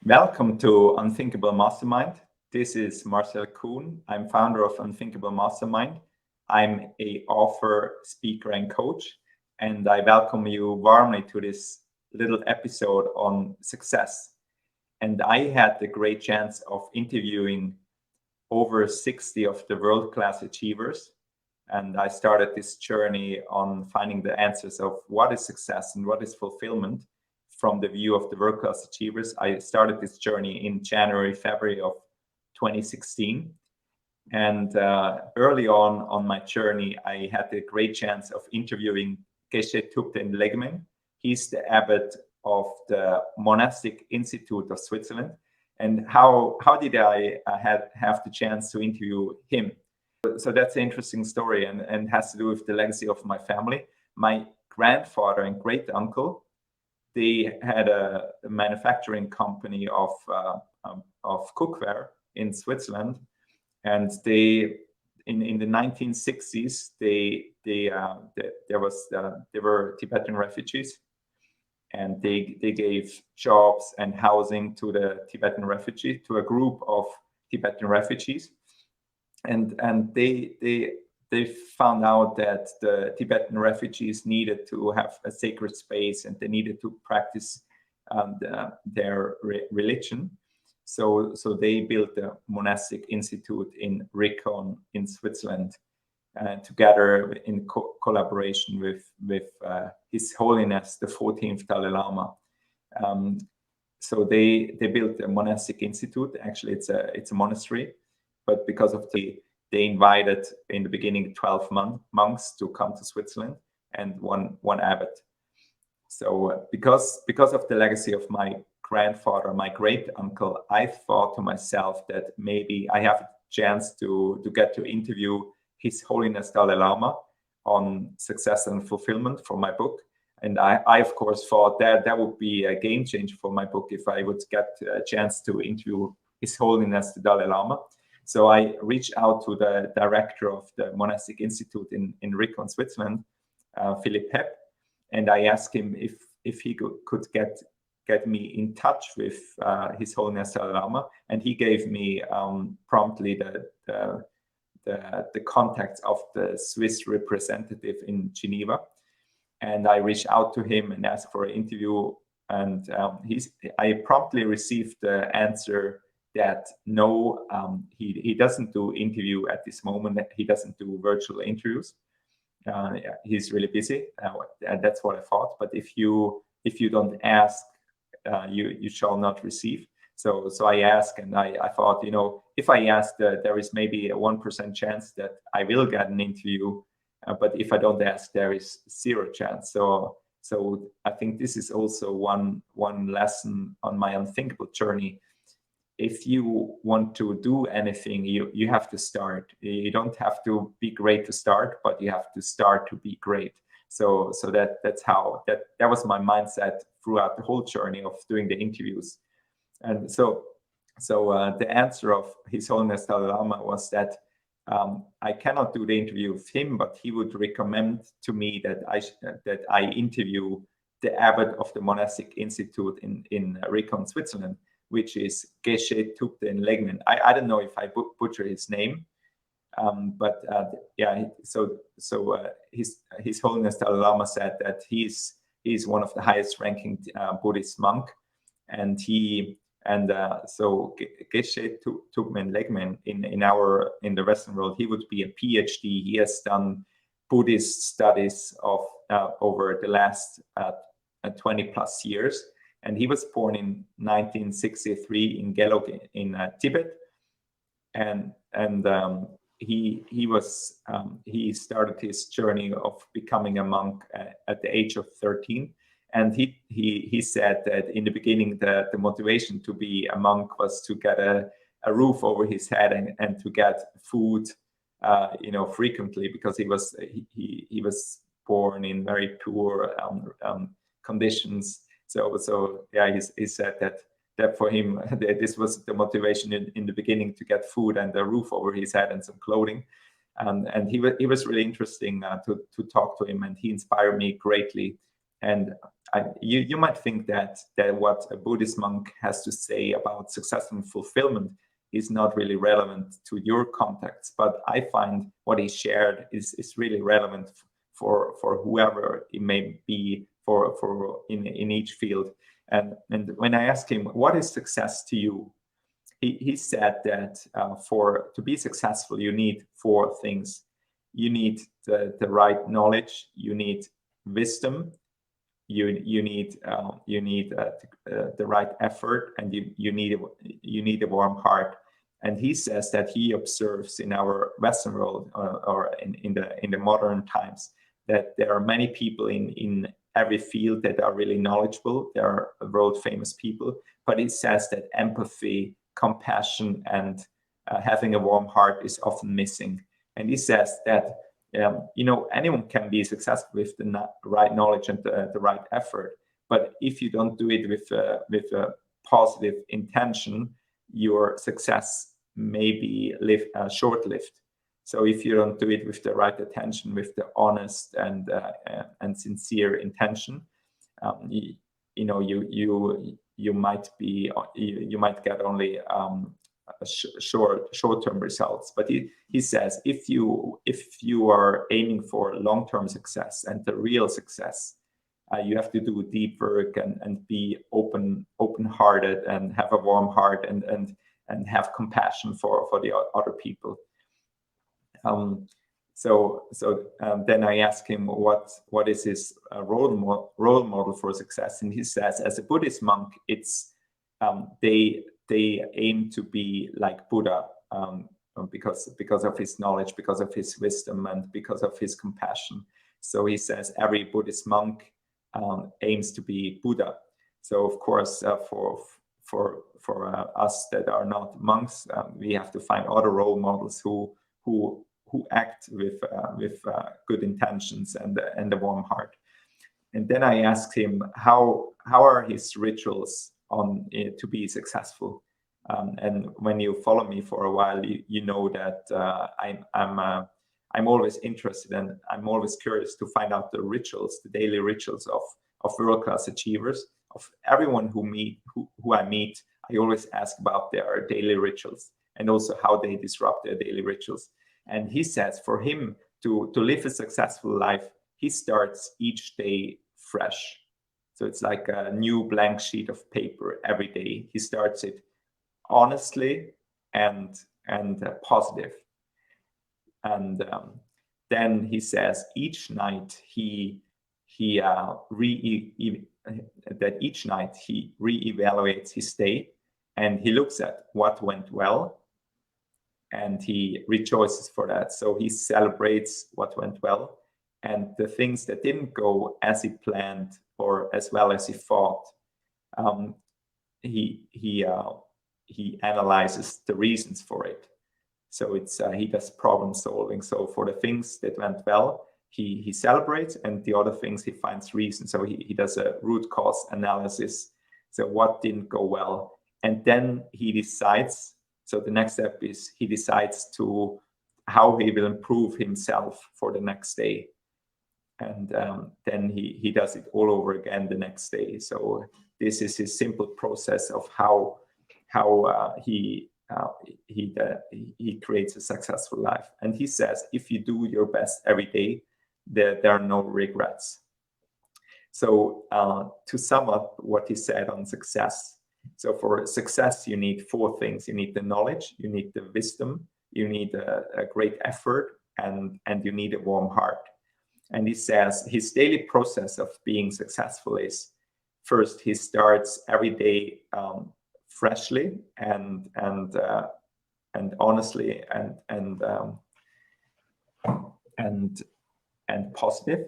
Welcome to Unthinkable Mastermind. This is Marcel Kuhn. I'm founder of Unthinkable Mastermind. I'm an author, speaker, and coach, and I welcome you warmly to this little episode on success. And I had the great chance of interviewing over 60 of the world-class achievers. And I started this journey on finding the answers of what is success and what is fulfillment from the view of the world-class achievers. I started this journey in January, February of 2016. And early on my journey, I had the great chance of interviewing Geshe Thupten Legmen. He's the abbot of the Monastic Institute of Switzerland. And how did I have the chance to interview him? So that's an interesting story and has to do with the legacy of my family. My grandfather and great uncle, they had a manufacturing company of cookware in Switzerland, and they in the 1960s they were Tibetan refugees, and they gave jobs and housing to the Tibetan refugees, to a group of Tibetan refugees, and they found out that the Tibetan refugees needed to have a sacred space and they needed to practice their religion. So they built a monastic institute in Rikon in Switzerland, together in collaboration with His Holiness, the 14th Dalai Lama. So they built a monastic institute. Actually, it's a monastery, but because of they invited in the beginning 12 monks to come to Switzerland and one abbot. So because of the legacy of my grandfather, my great uncle, I thought to myself that maybe I have a chance to get to interview His Holiness Dalai Lama on success and fulfillment for my book. And I of course thought that would be a game changer for my book if I would get a chance to interview His Holiness the Dalai Lama. So I reached out to the director of the Monastic Institute in Rikon, Switzerland, Philip Hepp, and I asked him if he could get me in touch with His Holiness Dalai Lama, and he gave me promptly the contacts of the Swiss representative in Geneva, and I reached out to him and asked for an interview, and I promptly received the answer that no, he doesn't do interview at this moment. He doesn't do virtual interviews. He's really busy. That's what I thought. But if you don't ask, you shall not receive. So I asked, and I thought, if I ask, there is maybe a 1% chance that I will get an interview. But if I don't ask, there is 0 chance. So I think this is also one lesson on my unthinkable journey. If you want to do anything, you have to start. You don't have to be great to start, but you have to start to be great. So that's how that was my mindset throughout the whole journey of doing the interviews. And so the answer of His Holiness Dalai Lama was that I cannot do the interview with him, but he would recommend to me that I interview the abbot of the Monastic Institute in Rikon, Switzerland, which is Geshe Thupten Legmen. I don't know if I butcher his name, but His Holiness Dalai Lama said that he's one of the highest ranking Buddhist monk, and so Geshe Thupten Legmen in the Western world, he would be a PhD. He has done Buddhist studies of over the last 20 plus years. And he was born in 1963 in Gelug in Tibet, and he started his journey of becoming a monk at the age of 13. And he said that in the beginning the motivation to be a monk was to get a roof over his head and to get food frequently, because he was born in very poor conditions. So he said that for him, this was the motivation in the beginning, to get food and a roof over his head and some clothing. And he was really interesting to talk to him, and he inspired me greatly And you might think that what a Buddhist monk has to say about success and fulfillment is not really relevant to your context, but I find what he shared is really relevant for whoever it may be, for in each field. And when I asked him, what is success to you? He said that to be successful, you need four things. You need the right knowledge, you need wisdom, you need the right effort, and you need a warm heart. And he says that he observes in our Western world, or in the modern times, that there are many people in every field that are really knowledgeable. There are world famous people, but he says that empathy, compassion, and having a warm heart is often missing. And he says that anyone can be successful with the right knowledge and the right effort, but if you don't do it with a positive intention, your success may be short-lived. So if you don't do it with the right attention, with the honest and sincere intention, you might get only short-term results. But he says if you are aiming for long-term success and the real success, you have to do deep work and be open-hearted and have a warm heart and have compassion for the other people. Then I asked him what is his role model for success, and he says, as a Buddhist monk, it's they aim to be like Buddha, because of his knowledge, because of his wisdom, and because of his compassion. So he says every Buddhist monk aims to be Buddha. So of course, for us that are not monks, we have to find other role models who act with good intentions and a warm heart. And then I asked him how are his rituals to be successful. And when you follow me for a while, you know that I'm always interested, and I'm always curious to find out the rituals, the daily rituals of world-class achievers, of everyone who I meet. I always ask about their daily rituals and also how they disrupt their daily rituals. And he says for him to live a successful life, he starts each day fresh. So it's like a new blank sheet of paper every day. He starts it honestly and positive. And then he says each night he reevaluates his day, and he looks at what went well, and he rejoices for that. So he celebrates what went well, and the things that didn't go as he planned or as well as he thought, he analyzes the reasons for it. So he does problem solving. So for the things that went well, he celebrates, and the other things he finds reasons. So he does a root cause analysis. So what didn't go well, and then he decides. So the next step is he decides to how he will improve himself for the next day, and then he does it all over again the next day. So this is his simple process of how he creates a successful life. And he says if you do your best every day, there are no regrets. So to sum up what he said on success. So for success, you need four things. You need the knowledge, you need the wisdom, you need a great effort, and you need a warm heart. And he says his daily process of being successful is, first, he starts every day freshly and honestly and positive.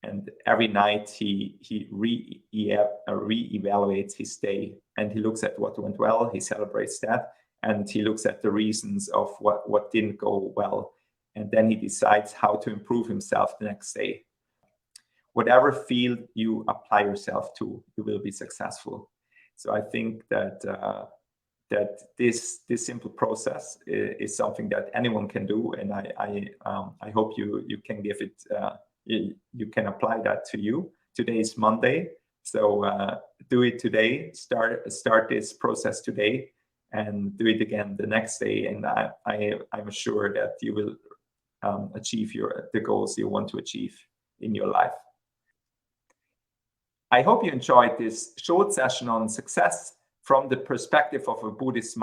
And every night he reevaluates his day, and he looks at what went well, he celebrates that, and he looks at the reasons of what didn't go well, and then he decides how to improve himself the next day. Whatever field you apply yourself to, you will be successful. So I think that this simple process is something that anyone can do, and I hope you can give it. You can apply that to you. Today's Monday, so do it today. Start this process today, and do it again the next day. And I'm sure that you will achieve the goals you want to achieve in your life. I hope you enjoyed this short session on success from the perspective of a Buddhist